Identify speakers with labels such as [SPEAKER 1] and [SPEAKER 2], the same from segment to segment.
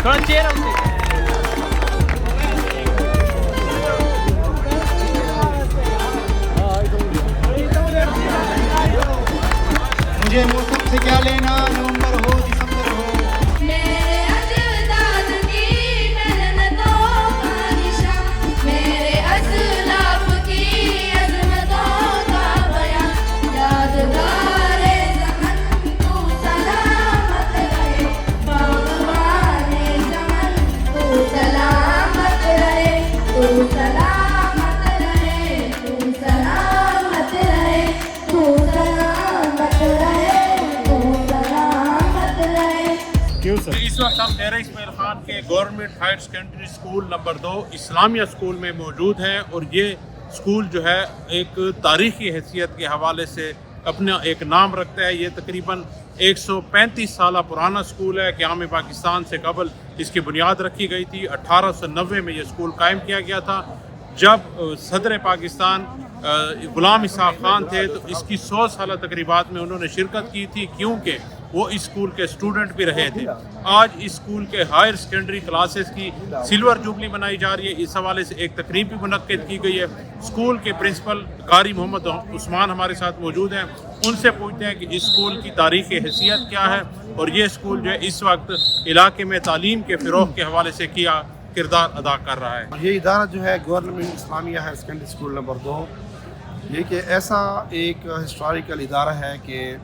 [SPEAKER 1] थोड़ा चेयर हमसे
[SPEAKER 2] मुझे मौसम से क्या लेना, नवंबर हो दिसंबर हो।
[SPEAKER 3] मेरे अजदाद की मेहनतों का निशान, मेरे असलाफ की अज़मतों का बयान, यादगारे ज़मन तू सलामत रहे, बाग़बाने ज़मन तू सलामत रहे, तू सलामत रहे, तू सलामत रहे, तू सलामत रहे, तू सलामत रहे।
[SPEAKER 4] इस वक्त हम डेरा इस्माइल खान के government higher secondary school number 2 Islamia school में मौजूद हैं और ये स्कूल जो है एक तारीख़ी हैसियत के हवाले से अपना एक नाम रखता है। ये तकरीबन 135 साल पुराना स्कूल है। क़याम पाकिस्तान से कबल इसकी बुनियाद रखी गई थी। 1890 में ये स्कूल कायम किया गया था। जब सदर पाकिस्तान ग़ुलाम इसाक़ खान थे तो इसकी 100 साला तकरीबात में उन्होंने शिरकत की थी, क्योंकि वो इस स्कूल के स्टूडेंट भी रहे थे। आज इस स्कूल के हायर सेकेंडरी क्लासेस की सिल्वर जुबली मनाई जा रही है। इस हवाले से एक तकरीब भी मुनक्किद की गई है। स्कूल के प्रिंसिपल कारी मोहम्मद उस्मान हमारे साथ मौजूद हैं। उनसे पूछते हैं कि इस स्कूल की तारीख़ हैसियत क्या है और ये स्कूल जो है इस वक्त इलाके में तालीम के फ़रोग़ के हवाले से क्या किरदार अदा कर रहा है।
[SPEAKER 5] ये इदारा जो है government Islamia higher secondary school number 2, ये कि ऐसा एक हिस्टोरिकल इदारा है कि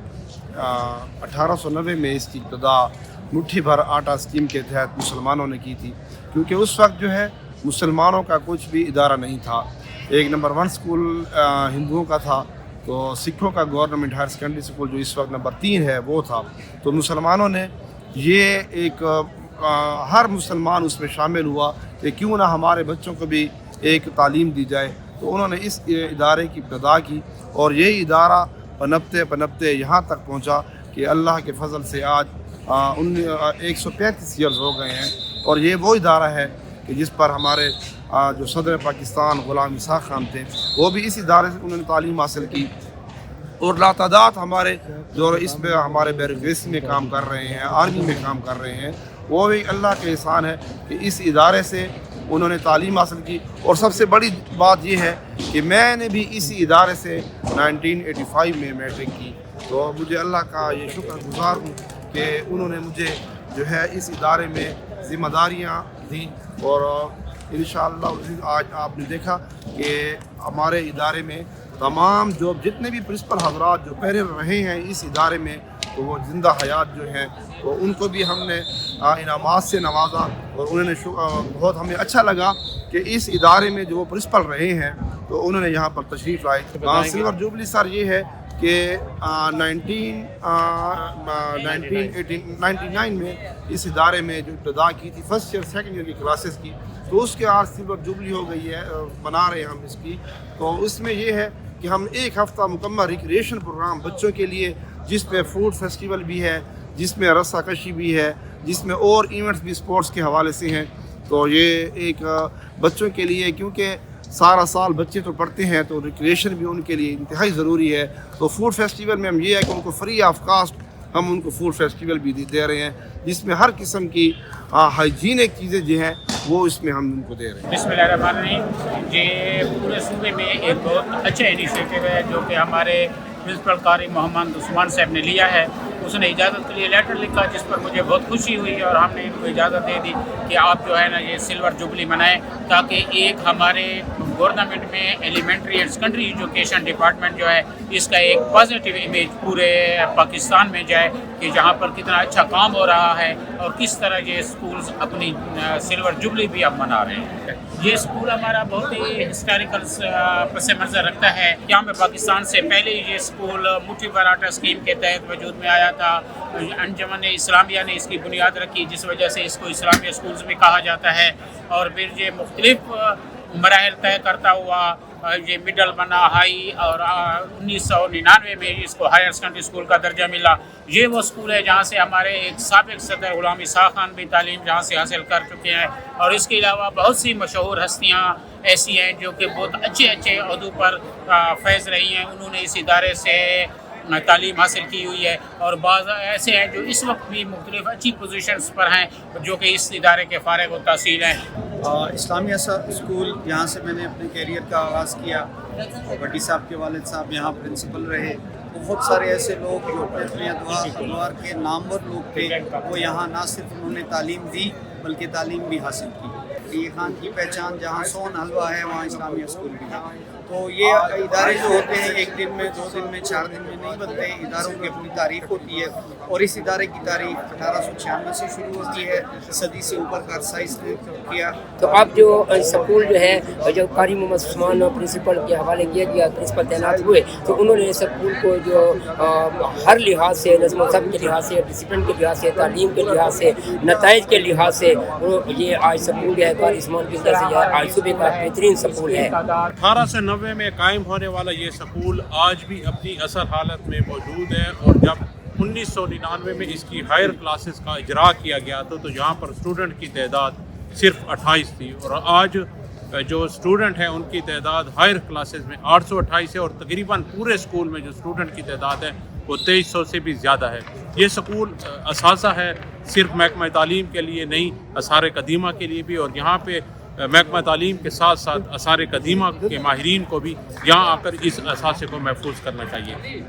[SPEAKER 5] 1890 में इसकी इब्तदा मुट्ठी भर आटा स्कीम के तहत मुसलमानों ने की थी, क्योंकि उस वक्त जो है मुसलमानों का कुछ भी इदारा नहीं था। एक नंबर 1 स्कूल हिंदुओं का था, तो सिखों का गवर्नमेंट हायर सेकेंडरी स्कूल जो इस वक्त नंबर 3 है वो था। तो मुसलमानों ने ये एक हर मुसलमान उसमें शामिल हुआ कि क्यों ना हमारे बच्चों को भी एक तालीम दी जाए। तो उन्होंने इस इदारे की इब्तदा की और ये इदारा पनपते पनपते यहाँ तक पहुँचा कि अल्लाह के फजल से आज 135 ईयर्स हो गए हैं। और ये वो इदारा है कि जिस पर हमारे जो सदर पाकिस्तान ग़ुलाम इसाक़ खान थे वो भी इस इदारे से उन्होंने तालीम हासिल की। और लातादाद हमारे जो इसमें हमारे बैरिकेड्स में काम कर रहे हैं, आर्मी में काम कर रहे हैं, वो भी अल्लाह के एहसान है कि इस इदारे से उन्होंने तालीम हासिल की। और सबसे बड़ी बात यह है कि मैंने भी इसी इदारे से 1985 में मैट्रिक की। तो मुझे अल्लाह का ये शुक्रगुज़ार हूँ कि उन्होंने मुझे जो है इस इदारे में ज़िम्मेदारियाँ दी। और इंशाअल्लाह आज आपने देखा कि हमारे इदारे में तमाम जो जितने भी प्रिंसिपल हज़रात जो पहले रहे हैं इस इदारे में, तो वो ज़िंदा हयात जो हैं, तो उनको भी हमने इनामात से नवाजा। और उन्होंने बहुत हमें अच्छा लगा कि इस इदारे में जो वो प्रिंसिपल रहे हैं तो उन्होंने यहाँ पर तशरीफ़ लाए। सिल्वर जुबली सर ये है कि 1999 में इस इदारे में जो इब्तदा की थी फर्स्ट ईयर सेकंड ईयर की क्लासेस की, तो उसके आज सिल्वर जुबली हो गई है, बना रहे हैं हम इसकी। तो उसमें ये है कि हम एक हफ़्ता मुकम्मल रिक्रिएशन प्रोग्राम बच्चों के लिए, जिसमें फूड फेस्टिवल भी है, जिसमें रस्साकशी भी है, जिसमें और इवेंट्स भी स्पोर्ट्स के हवाले से हैं। तो ये एक बच्चों के लिए, क्योंकि सारा साल बच्चे तो पढ़ते हैं तो रिक्रिएशन भी उनके लिए इंतहाई ज़रूरी है। तो फूड फेस्टिवल में हम ये है कि उनको फ्री ऑफ कास्ट हम उनको फूड फेस्टिवल भी दे रहे हैं, जिसमें हर किस्म की हाइजीनिक चीज़ें जो हैं वो इसमें हम उनको दे रहे हैं।
[SPEAKER 1] बिस्मिल्लाहिर्रहमानिर्रहीम। ये पूरे सूबे में एक बहुत अच्छा इनिशिएटिव है जो कि हमारे प्रिंसिपल कारी मोहम्मद उस्मान साहब ने लिया है। उसने इजाज़त के लिए लेटर लिखा जिस पर मुझे बहुत खुशी हुई और हमने इनको इजाज़त दे दी कि आप जो है ना ये सिल्वर जुबली मनाएं, ताकि एक हमारे गवर्नमेंट में elementary and secondary education department जो है इसका एक पॉजिटिव इमेज पूरे पाकिस्तान में जाए कि जहाँ पर कितना अच्छा काम हो रहा है और किस तरह ये स्कूल्स अपनी सिल्वर जुबली भी अब मना रहे हैं। یہ اسکول ہمارا بہت ہی ہسٹوریکل پس منظر رکھتا ہے. یہاں میں پاکستان سے پہلے یہ اسکول مٹھی پراٹھا اسکیم کے تحت وجود میں آیا تھا. انجمن اسلامیہ نے اس کی بنیاد رکھی جس وجہ سے اس کو اسلامیہ اسکولز بھی کہا جاتا ہے. اور پھر یہ مختلف مراحل طے کرتا ہوا یہ مڈل بنا ہائی اور 1999 میں اس کو ہائر سیکنڈری اسکول کا درجہ ملا. یہ وہ اسکول ہے جہاں سے ہمارے ایک سابق صدر غلام اسحاق خان بھی تعلیم جہاں سے حاصل کر چکے ہیں. اور اس کے علاوہ بہت سی مشہور ہستیاں ایسی ہیں جو کہ بہت اچھے اچھے عہدوں پر فیض رہی ہیں. انہوں نے اس ادارے سے تعلیم حاصل کی ہوئی ہے اور بعض ایسے ہیں جو اس وقت بھی مختلف اچھی پوزیشنز پر ہیں جو کہ اس ادارے کے فارغ التحصیل ہیں.
[SPEAKER 6] اسلامیہ اسکول یہاں سے میں نے اپنے کیریئر کا آغاز کیا. بٹی صاحب کے والد صاحب یہاں پرنسپل رہے. بہت سارے ایسے لوگ جو اپنے ادوار کے نامور لوگ تھے وہ یہاں نہ صرف انہوں نے تعلیم دی بلکہ تعلیم بھی حاصل کی. یہ خان کی پہچان جہاں سون حلوہ ہے وہاں اسلامیہ اسکول بھی ہے. تو یہ ادارے جو ہوتے ہیں ایک دن میں 2 دن میں 4 دن میں نہیں بنتے. اداروں کی اپنی تاریخ ہوتی ہے اور اس ادارے کی تاریخ 1896 سے شروع ہوتی ہے. صدی سے اوپر کا عرصہ اس نے کیا.
[SPEAKER 7] تو اب جو اسکول جو ہے جو قاری محمد عثمان پرنسپل کے حوالے کیا گیا پرنسپل تعینات ہوئے تو انہوں نے اسکول کو جو ہر لحاظ سے نظم و ضبط کے لحاظ سے ڈسپلن کے لحاظ سے تعلیم کے لحاظ سے نتائج کے لحاظ سے یہ آج اسکول جو ہے قاری عثمان کی طرف سے آج صوبے کا بہترین اسکول ہے.
[SPEAKER 4] 1890 میں قائم ہونے والا یہ اسکول آج بھی اپنی اصل حالت میں موجود ہے. اور جب 1999 میں اس کی ہائر کلاسز کا اجرا کیا گیا تو یہاں پر اسٹوڈنٹ کی تعداد صرف 28 تھی اور آج جو اسٹوڈنٹ ہیں ان کی تعداد ہائر کلاسز میں 828 ہے اور تقریباً پورے اسکول میں جو اسٹوڈنٹ کی تعداد ہے وہ 2300 سے بھی زیادہ ہے. یہ اسکول اثاثہ ہے صرف محکمہ تعلیم کے لیے نہیں آثار قدیمہ کے لیے بھی. اور یہاں پہ محکمہ تعلیم کے ساتھ ساتھ آثار قدیمہ کے ماہرین کو بھی یہاں آ کر اس اثاثے کو محفوظ کرنا چاہیے.